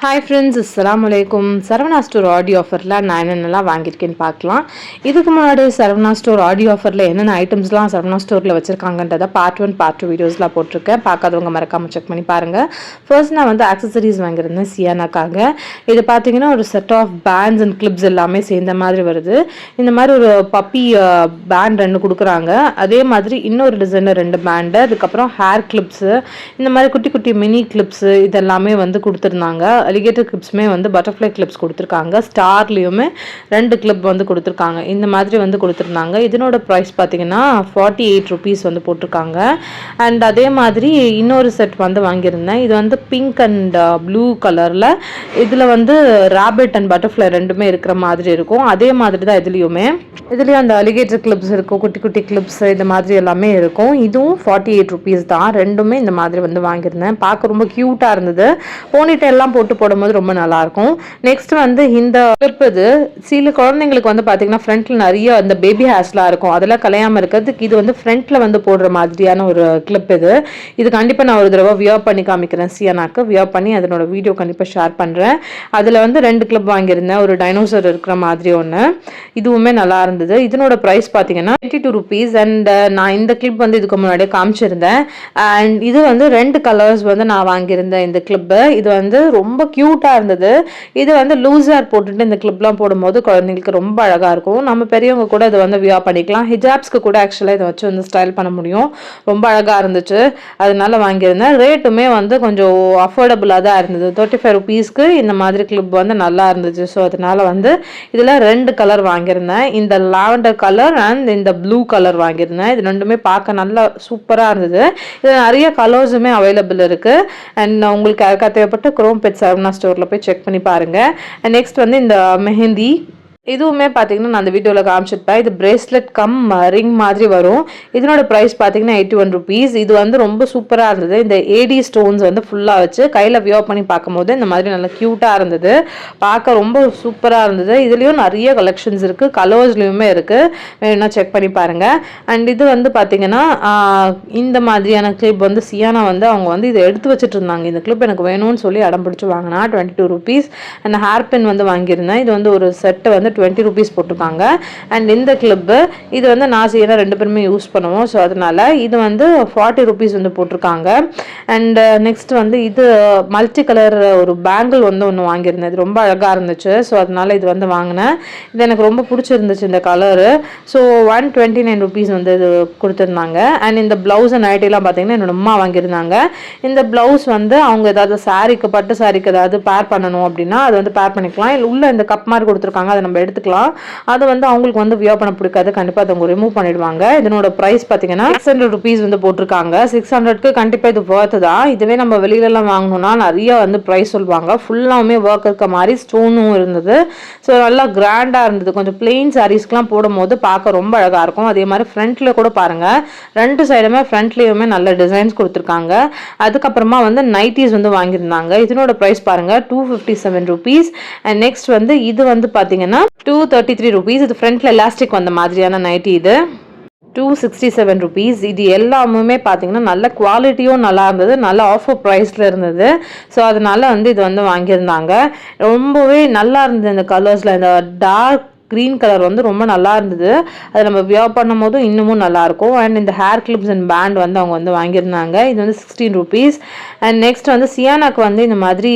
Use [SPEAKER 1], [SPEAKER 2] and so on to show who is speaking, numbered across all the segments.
[SPEAKER 1] Hi friends, அஸ்ஸலாமு அலைக்கும். Saravana store audio ஆஃபரில் நான் என்னென்னலாம் வாங்கியிருக்கேன்னு பார்க்கலாம். இதுக்கு முன்னாடி சரவணா ஸ்டோர் ஆடியோ ஆஃபரில் என்னென்ன ஐட்டம்ஸ்லாம் சரவணா ஸ்டோரில் வச்சுருக்காங்கன்றதை பார்ட் 1 பார்ட் 2 வீடியோஸ்லாம் போட்டிருக்கேன். பார்க்காதவங்க மறக்காமல் செக் பண்ணி பாருங்கள். ஃபர்ஸ்ட் நான் வந்து ஆக்சசரிஸ் வாங்கியிருந்தேன் சியானாக்காக. இது பார்த்தீங்கன்னா ஒரு set of bands and clips எல்லாமே சேர்ந்த மாதிரி வருது. இந்த மாதிரி ஒரு பப்பி பேண்ட் 2 கொடுக்குறாங்க. அதே மாதிரி இன்னொரு டிசைனர் 2 பேண்டு, அதுக்கப்புறம் ஹேர் கிளிப்ஸு, இந்த மாதிரி குட்டி குட்டி மினி கிளிப்ஸு இதெல்லாமே வந்து கொடுத்துருந்தாங்க. அலிகேட்டர் கிளிப்ஸுமே வந்து பட்டர்ஃப்ளை கிளிப்ஸ் கொடுத்துருக்காங்க. ஸ்டார்லேயுமே 2 கிளிப் வந்து கொடுத்துருக்காங்க. இந்த மாதிரி வந்து கொடுத்துருந்தாங்க. இதனோட ப்ரைஸ் பார்த்தீங்கன்னா 48 ருபீஸ் வந்து போட்டிருக்காங்க. அண்ட் அதே மாதிரி இன்னொரு செட் வந்து வாங்கியிருந்தேன். இது வந்து பிங்க் அண்ட் ப்ளூ கலரில், இதில் வந்து ராபிட் அண்ட் பட்டர்ஃப்ளை ரெண்டுமே இருக்கிற மாதிரி இருக்கும். அதே மாதிரி தான் இதுலேயும் அந்த அலிகேட்டர் கிளிப்ஸ் இருக்கும், குட்டி குட்டி கிளிப்ஸ் இந்த மாதிரி எல்லாமே இருக்கும். இதுவும் 48 ருபீஸ் தான். ரெண்டுமே இந்த மாதிரி வந்து வாங்கியிருந்தேன். பார்க்க ரொம்ப க்யூட்டாக இருந்தது. போனிட்டெல்லாம் போட்டு போடும்போது ரொம்ப நல்லாயிருக்கும். நெக்ஸ்ட் வந்து இந்த கிளிப், இது சில குழந்தைங்களுக்கு வந்து பார்த்தீங்கன்னா ஃப்ரண்ட்டில் நிறைய அந்த பேபி ஹேர்ஸ்லாம் இருக்கும், அதெல்லாம் கலையாமல் இருக்கிறதுக்கு இது வந்து ஃப்ரண்ட்டில் வந்து போடுற மாதிரியான ஒரு கிளிப். இது கண்டிப்பாக நான் ஒரு தடவை வியர் பண்ணி காமிக்கிறேன். சியானாக்கு வியர் பண்ணி அதனோட வீடியோ கண்டிப்பாக ஷேர் பண்ணுறேன். அதில் வந்து 2 கிளிப் வாங்கியிருந்தேன். ஒரு டைனோசர் இருக்கிற மாதிரி ஒன்று, இதுவுமே நல்லா இருந்தது. இதனோட ப்ரைஸ் பார்த்தீங்கன்னா 22 ருபீஸ். அண்ட் நான் இந்த கிளிப் வந்து இதுக்கு முன்னாடியே காமிச்சிருந்தேன். அண்ட் இது வந்து 2 கலர்ஸ் வந்து நான் வாங்கியிருந்தேன். இந்த கிளிப்பு இது வந்து ரொம்ப க்யூட்டாக இருந்தது. இது வந்து லூசர் போட்டுட்டு இந்த கிளிப்லாம் போடும்போது குழந்தைங்களுக்கு ரொம்ப அழகாக இருக்கும். நம்ம பெரியவங்க கூட இதை வந்து வியர் பண்ணிக்கலாம். ஹிஜாப்ஸ்க்கு கூட ஆக்சுவலாக இதை வச்சு வந்து ஸ்டைல் பண்ண முடியும். ரொம்ப அழகாக இருந்துச்சு, அதனால வாங்கியிருந்தேன். ரேட்டுமே வந்து கொஞ்சம் அஃபோர்டபுளாக தான் இருந்தது. 35 ருபீஸ்க்கு இந்த மாதிரி கிளிப் வந்து நல்லா இருந்துச்சு. ஸோ அதனால வந்து இதில் 2 கலர் வாங்கியிருந்தேன். இந்த லாவெண்டர் கலர் அண்ட் இந்த ப்ளூ கலர் வாங்கியிருந்தேன். இது ரெண்டுமே பார்க்க நல்லா சூப்பராக இருந்தது. இதில் நிறைய கலர்ஸுமே அவைலபிள் இருக்குது. அண்ட் உங்களுக்கு யாருக்கா தேவைப்பட்ட குரோம் பெட் சரவணா ஸ்டோரில் போய் செக் பண்ணி பாருங்கள். நெக்ஸ்ட் வந்து இந்த மெஹந்தி, இதுவுமே பார்த்தீங்கன்னா நான் அந்த வீடியோவில் காமிச்சிருப்பேன். இது பிரேஸ்லெட் கம் ரிங் மாதிரி வரும். இதனோட ப்ரைஸ் பார்த்தீங்கன்னா 81 ருபீஸ். இது வந்து ரொம்ப சூப்பராக இருந்தது. இந்த ஏடி ஸ்டோன்ஸ் வந்து ஃபுல்லாக வச்சு கையில் வியர் பண்ணி பார்க்கும்போது இந்த மாதிரி நல்லா க்யூட்டாக இருந்தது. பார்க்க ரொம்ப சூப்பராக இருந்தது. இதுலேயும் நிறைய கலெக்ஷன்ஸ் இருக்குது, கலர்ஸ்லேயுமே இருக்குது, வேணும்னா செக் பண்ணி பாருங்கள். அண்ட் இது வந்து பார்த்தீங்கன்னா இந்த மாதிரியான கிளிப் வந்து சியானா வந்து அவங்க வந்து இதை எடுத்து வச்சுட்டு இருந்தாங்க. இந்த கிளிப் எனக்கு வேணும்னு சொல்லி அடம் பிடிச்சி வாங்கினா 22 ருபீஸ். அண்ட் ஹேர் பின் வந்து வாங்கியிருந்தேன். இது வந்து ஒரு செட்டு வந்து 20 ருபீஸ் போட்டிருக்காங்க. அண்ட் இந்த கிளிப்பு இது வந்து நான் செய்யணும், 2 பேருமே யூஸ் பண்ணுவோம். ஸோ அதனால இது வந்து 40 ருபீஸ் வந்து போட்டிருக்காங்க. அண்ட் நெக்ஸ்ட் வந்து இது மல்டி கலர் ஒரு பேங்கிள் வந்து ஒன்று வாங்கியிருந்தேன். இது ரொம்ப அழகாக இருந்துச்சு. ஸோ அதனால இது வந்து வாங்கினேன். இது எனக்கு ரொம்ப பிடிச்சிருந்துச்சு இந்த கலரு. ஸோ 129 ருபீஸ் வந்து இது கொடுத்துருந்தாங்க. அண்ட் இந்த ப்ளவுஸ் நைட்டிலாம் பார்த்தீங்கன்னா என்னோட அம்மா வாங்கியிருந்தாங்க. இந்த ப்ளவுஸ் வந்து அவங்க ஏதாவது சாரிக்கு, பட்டு சாரிக்கு ஏதாவது பேர் பண்ணணும் அப்படின்னா அது வந்து பேர் பண்ணிக்கலாம். இல்லை உள்ள இந்த கப் மாதிரி கொடுத்துருக்காங்க, அதை நம்ம எடுத்துக்கலாம். அது வந்து அவங்களுக்கு வந்து வியர் பண்ண பிடிக்காது, கண்டிப்பாக அதை அவங்க ரிமூவ் பண்ணிடுவாங்க. இதனோட ப்ரைஸ் பார்த்தீங்கன்னா 600 ருபீஸ் வந்து போட்டிருக்காங்க. 600க்கு கண்டிப்பாக இது ஒர்த்து தான். இதுவே நம்ம வெளியிலலாம் வாங்கணும்னா நிறைய வந்து ப்ரைஸ் சொல்லுவாங்க. ஃபுல்லாகவுமே ஒர்க் இருக்க மாதிரி ஸ்டோனும் இருந்தது. ஸோ நல்லா கிராண்டாக இருந்தது. கொஞ்சம் பிளெயின் சாரீஸ்க்கெலாம் போடும் போது பார்க்க ரொம்ப அழகாக இருக்கும். அதே மாதிரி ஃப்ரண்ட்டில் கூட பாருங்கள், 2 சைடுமே ஃப்ரண்ட்லேயுமே நல்ல டிசைன்ஸ் கொடுத்துருக்காங்க. அதுக்கப்புறமா வந்து நைட்டிஸ் வந்து வாங்கியிருந்தாங்க. இதனோட ப்ரைஸ் பாருங்கள் 257 ருபீஸ். அண்ட் நெக்ஸ்ட் வந்து இது வந்து பார்த்தீங்கன்னா 233 ருபீஸ். இது ஃப்ரண்ட்ல எலாஸ்டிக் வந்த மாதிரியான நைட்டி. இது 267 ருபீஸ். இது எல்லாமே பார்த்தீங்கன்னா நல்ல குவாலிட்டியும் நல்லா இருந்தது, நல்ல ஆஃபர் ப்ரைஸில் இருந்தது. ஸோ அதனால வந்து இது வந்து வாங்கியிருந்தாங்க. ரொம்பவே நல்லா இருந்தது. இந்த கலர்ஸில் இந்த டார்க் க்ரீன் கலர் வந்து ரொம்ப நல்லா இருந்தது. அதை நம்ம வியர் பண்ணும் போதும் இன்னமும் நல்லாயிருக்கும். அண்ட் இந்த ஹேர் கிளிப்ஸ் அண்ட் பேண்ட் வந்து அவங்க வந்து வாங்கியிருந்தாங்க. இது வந்து 16 ருபீஸ். அண்ட் நெக்ஸ்ட் வந்து சியானாக்கு வந்து இந்த மாதிரி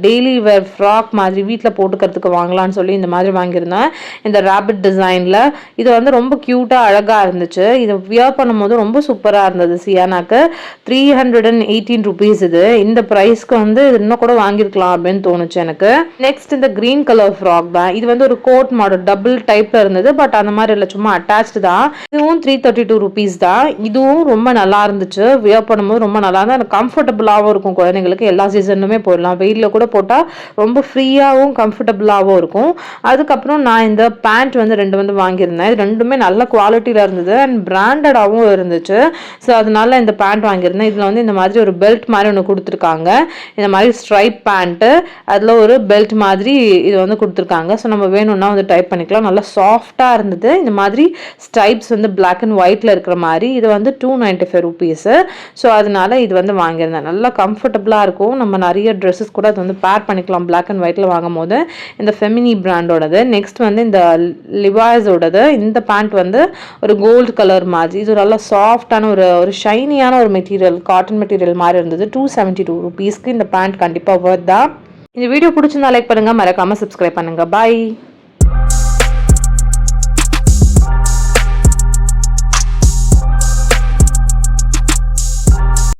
[SPEAKER 1] டெய்லி வேர் ஃப்ராக் மாதிரி வீட்டில் போட்டுக்கிறதுக்கு வாங்கலான்னு சொல்லி இந்த மாதிரி வாங்கியிருந்தேன். இந்த ராபிட் டிசைனில் இது வந்து ரொம்ப க்யூட்டாக அழகாக இருந்துச்சு. இதை வியர் பண்ணும் போது ரொம்ப சூப்பராக இருந்தது. சியானாக்கு 318 ருபீஸ். இது இந்த ப்ரைஸ்க்கு வந்து இன்னும் கூட வாங்கியிருக்கலாம் அப்படின்னு தோணுச்சு எனக்கு. நெக்ஸ்ட் இந்த க்ரீன் கலர் ஃப்ராக் தான். இது வந்து ஒரு கோட் மாடல் டபுள் டைப்ல இருந்தது. பட் அந்த மாதிரி இல்லை, சும்மா அட்டாச்சு தான். இதுவும் 332 ருபீஸ் தான். இதுவும் ரொம்ப நல்லா இருந்துச்சு. வியர் பண்ணும்போது ரொம்ப நல்லா இருந்தது. எனக்கு கம்ஃபர்டபுளாகவும் இருக்கும். குழந்தைங்களுக்கு எல்லா சீசனுமே போடலாம். வெயிலில் கூட போட்டால் ரொம்ப ஃப்ரீயாகவும் கம்ஃபர்டபுளாகவும் இருக்கும். அதுக்கப்புறம் நான் இந்த பேண்ட் வந்து 2 வந்து வாங்கியிருந்தேன். இது ரெண்டுமே நல்ல குவாலிட்டியில் இருந்தது அண்ட் பிராண்டடாகவும் இருந்துச்சு. ஸோ அதனால இந்த பேண்ட் வாங்கியிருந்தேன். இதில் வந்து இந்த மாதிரி ஒரு பெல்ட் மாதிரி ஒன்று கொடுத்துருக்காங்க. இந்த மாதிரி ஸ்ட்ரைப் பேண்ட்டு, அதில் ஒரு பெல்ட் மாதிரி இது வந்து கொடுத்துருக்காங்க. ஸோ நம்ம வேணும்னா வந்து டைப் பண்ணிக்கலாம். பண்ணிக்கலாம். நல்லா சாஃப்டாக இருந்தது. இந்த மாதிரி ஸ்ட்ரைப்ஸ் வந்து பிளாக் அண்ட் ஒயிட்டில் இருக்கிற மாதிரி. இது வந்து 295 ருபீஸு. ஸோ அதனால இது வந்து வாங்கியிருந்தேன். நல்லா கம்ஃபர்டபுளாக இருக்கும். நம்ம நிறைய ட்ரெஸ்ஸஸ் கூட அது வந்து பேர் பண்ணிக்கலாம் பிளாக் அண்ட் ஒயிட்டில் வாங்கும் போது. இந்த ஃபெமினி பிராண்டோடது. நெக்ஸ்ட் வந்து இந்த லிவாய்ஸோடது. இந்த பேண்ட் வந்து ஒரு கோல்டு கலர் மாதிரி. இது நல்லா சாஃப்டான ஒரு ஷைனியான ஒரு மெட்டீரியல், காட்டன் மெட்டீரியல் மாதிரி இருந்தது. 272 ருபீஸ்க்கு இந்த பேண்ட் கண்டிப்பாக வர்த் தான். இந்த வீடியோ பிடிச்சிருந்தா லைக் பண்ணுங்கள், மறக்காமல் சப்ஸ்கிரைப் பண்ணுங்கள். பாய்.